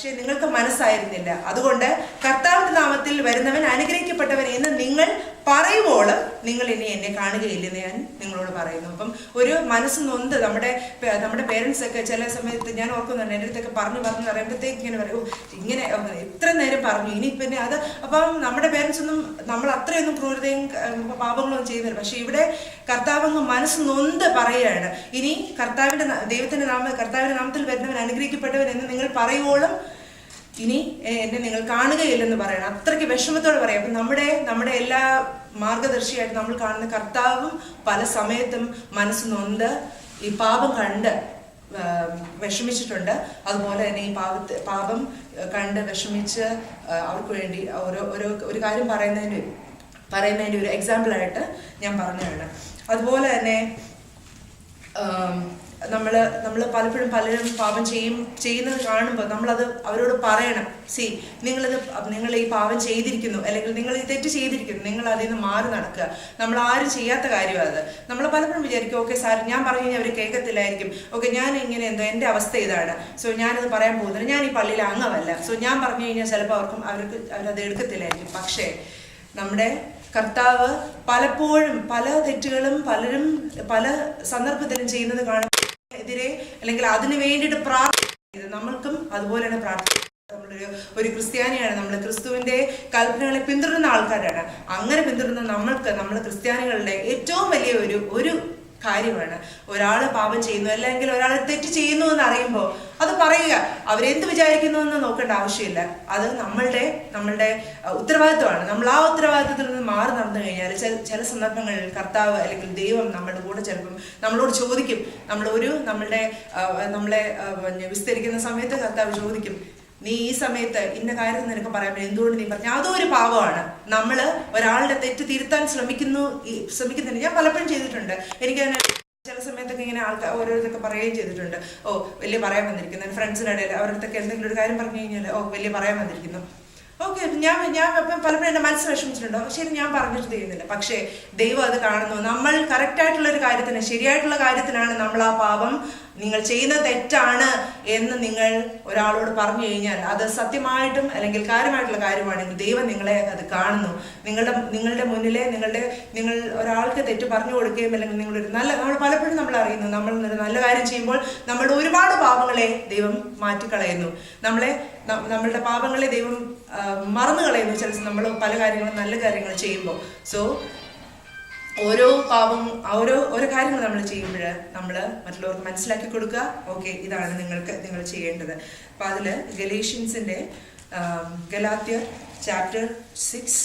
പക്ഷേ നിങ്ങൾക്ക് മനസ്സായിരുന്നില്ല. അതുകൊണ്ട് കർത്താവിന്റെ നാമത്തിൽ വരുന്നവൻ അനുഗ്രഹിക്കപ്പെട്ടവൻ എന്ന് നിങ്ങൾ പറയുവോളം നിങ്ങൾ ഇനി എന്നെ കാണുകയില്ലെന്ന് ഞാൻ നിങ്ങളോട് പറയുന്നു. അപ്പം ഒരു മനസ്സ് നൊന്ത് നമ്മുടെ പേരൻസ് ഒക്കെ ചില സമയത്ത് ഞാൻ ഓർക്കുന്നുണ്ട്, എൻ്റെ അടുത്തൊക്കെ പറഞ്ഞു പറയുമ്പോഴത്തേക്ക് ഇങ്ങനെ പറയും, ഇങ്ങനെ എത്ര നേരം പറഞ്ഞു, ഇനി പിന്നെ അത് അപ്പം നമ്മുടെ പേരൻസ് ഒന്നും നമ്മൾ അത്രയൊന്നും ക്രൂരതയും പാപങ്ങളും ചെയ്യുന്നില്ല. പക്ഷെ ഇവിടെ കർത്താവ് മനസ്സ് നൊന്ത് പറയുകയാണ്, ഇനി കർത്താവിന്റെ നാമത്തിൽ വരുന്നവൻ അനുഗ്രഹിക്കപ്പെട്ടവൻ എന്ന് നിങ്ങൾ പറയുവോളം ഇനി എന്നെ നിങ്ങൾ കാണുകയില്ലെന്ന് പറയണം. അത്രയ്ക്ക് വിഷമത്തോടെ പറയാം. അപ്പം നമ്മുടെ എല്ലാ മാർഗദർശിയായിട്ട് നമ്മൾ കാണുന്ന കർത്താവും പല സമയത്തും മനസ്സ് നൊന്ത് ഈ പാപം കണ്ട് വിഷമിച്ചിട്ടുണ്ട്. അതുപോലെ തന്നെ ഈ പാപം കണ്ട് വിഷമിച്ച് അവർക്ക് വേണ്ടി ഒരു കാര്യം പറയുന്നതിൻ്റെ ഒരു എക്സാമ്പിളായിട്ട് ഞാൻ പറഞ്ഞതാണ്. അതുപോലെ തന്നെ നമ്മൾ പലപ്പോഴും പലരും പാപം ചെയ്യുന്നത് കാണുമ്പോൾ നമ്മളത് അവരോട് പറയണം, നിങ്ങൾ ഈ പാപം ചെയ്തിരിക്കുന്നു, അല്ലെങ്കിൽ നിങ്ങൾ ഈ തെറ്റ് ചെയ്തിരിക്കുന്നു, നിങ്ങൾ അതിൽ നിന്ന് മാറി നടക്കുക. നമ്മൾ ആരും ചെയ്യാത്ത കാര്യമാണ് അത്. നമ്മൾ പലപ്പോഴും വിചാരിക്കും, ഓക്കെ സാർ ഞാൻ പറഞ്ഞു കഴിഞ്ഞാൽ അവർ കേൾക്കത്തില്ലായിരിക്കും, ഓക്കെ ഞാൻ ഇങ്ങനെ എന്തോ എൻ്റെ അവസ്ഥ ഇതാണ്, സോ ഞാനത് പറയാൻ പോകുന്നില്ല, ഞാൻ ഈ പള്ളിയിൽ അംഗമല്ല, സോ ഞാൻ പറഞ്ഞു കഴിഞ്ഞാൽ ചിലപ്പോൾ അവരത് എടുക്കത്തില്ലായിരിക്കും. പക്ഷേ നമ്മുടെ കർത്താവ് പലപ്പോഴും പല തെറ്റുകളും പലരും പല സന്ദർഭത്തിലും ചെയ്യുന്നത് കാണും എതിരെ അല്ലെങ്കിൽ അതിനു വേണ്ടിയിട്ട് പ്രാർത്ഥിക്കുന്നത് നമ്മൾക്കും അതുപോലെയാണ് പ്രാർത്ഥിക്കുന്നത്. ഒരു ക്രിസ്ത്യാനിയാണ്, നമ്മൾ ക്രിസ്തുവിന്റെ കൽപ്പനകളെ പിന്തുടരുന്ന ആൾക്കാരാണ്. അങ്ങനെ പിന്തുടരുന്ന നമ്മൾ ക്രിസ്ത്യാനികളുടെ ഏറ്റവും വലിയ ഒരു കാര്യമാണ് ഒരാൾ പാപം ചെയ്യുന്നു അല്ലെങ്കിൽ ഒരാൾ തെറ്റ് ചെയ്യുന്നു എന്ന് അറിയുമ്പോൾ അത് പറയുക. അവരെന്ത് വിചാരിക്കുന്നു എന്ന് നോക്കേണ്ട ആവശ്യമില്ല. അത് നമ്മളുടെ ഉത്തരവാദിത്വമാണ്. നമ്മൾ ആ ഉത്തരവാദിത്വത്തിൽ നിന്ന് മാറി നടന്നു കഴിഞ്ഞാൽ ചില സന്ദർഭങ്ങളിൽ കർത്താവ് അല്ലെങ്കിൽ ദൈവം നമ്മളുടെ കൂടെ ചിലപ്പം നമ്മളോട് ചോദിക്കും. നമ്മളെ വിസ്തരിക്കുന്ന സമയത്ത് കർത്താവ് ചോദിക്കും, നീ ഈ സമയത്ത് ഇന്ന കാര്യം നിനക്ക് പറയാൻ പറ്റും, എന്തുകൊണ്ട് നീ പറഞ്ഞു? അതും ഒരു പാപമാണ്. നമ്മൾ ഒരാളുടെ തെറ്റ് തിരുത്താൻ ശ്രമിക്കുന്നുണ്ട്. ഞാൻ പലപ്പോഴും ചെയ്തിട്ടുണ്ട്. എനിക്കതിനെ ചില സമയത്തൊക്കെ ഇങ്ങനെ ആൾക്കാർ ഓരോരുത്തൊക്കെ പറയുകയും ചെയ്തിട്ടുണ്ട്, ഓ വലിയ പറയാൻ വന്നിരിക്കുന്നു. ഫ്രണ്ട്സിൻ്റെ ഇടയിൽ അവരടുത്തൊക്കെ എന്തെങ്കിലും ഒരു കാര്യം പറഞ്ഞു കഴിഞ്ഞാൽ ഓ വലിയ പറയാൻ വന്നിരിക്കുന്നു. ഓക്കെ, ഞാൻ പലപ്പോഴും എൻ്റെ മനസ്സ് വിഷമിച്ചിട്ടുണ്ടോ, ശരി ഞാൻ പറഞ്ഞിട്ട് ചെയ്യുന്നില്ല. പക്ഷേ ദൈവം അത് കാണുന്നു. നമ്മൾ കറക്റ്റായിട്ടുള്ള ഒരു കാര്യത്തിന്, ശരിയായിട്ടുള്ള കാര്യത്തിനാണ് നമ്മൾ ആ പാപം, നിങ്ങൾ ചെയ്യുന്ന തെറ്റാണ് എന്ന് നിങ്ങൾ ഒരാളോട് പറഞ്ഞു കഴിഞ്ഞാൽ അത് സത്യമായിട്ടും അല്ലെങ്കിൽ കാര്യമായിട്ടുള്ള കാര്യമാണെങ്കിൽ ദൈവം നിങ്ങളെ അത് കാണുന്നു. നിങ്ങളുടെ മുന്നിലെ നിങ്ങൾ ഒരാൾക്ക് തെറ്റ് പറഞ്ഞു കൊടുക്കുകയും അല്ലെങ്കിൽ നമ്മൾ പലപ്പോഴും നമ്മൾ അറിയുന്നു, നമ്മൾ ഒരു നല്ല കാര്യം ചെയ്യുമ്പോൾ നമ്മളുടെ ഒരുപാട് പാപങ്ങളെ ദൈവം മാറ്റിക്കളയുന്നു. നമ്മളുടെ പാപങ്ങളെ ദൈവം മറന്നു കളയുന്നു. ചില നമ്മൾ പല കാര്യങ്ങളും നല്ല കാര്യങ്ങൾ ചെയ്യുമ്പോൾ. സോ ഓരോ കാര്യങ്ങൾ നമ്മൾ ചെയ്യുമ്പോൾ നമ്മൾ മറ്റുള്ളവർക്ക് മനസ്സിലാക്കി കൊടുക്കുക, ഓക്കെ ഇതാണ് നിങ്ങൾ ചെയ്യേണ്ടത്. അപ്പം അതിൽ ഗലാത്യർ ചാപ്റ്റർ 6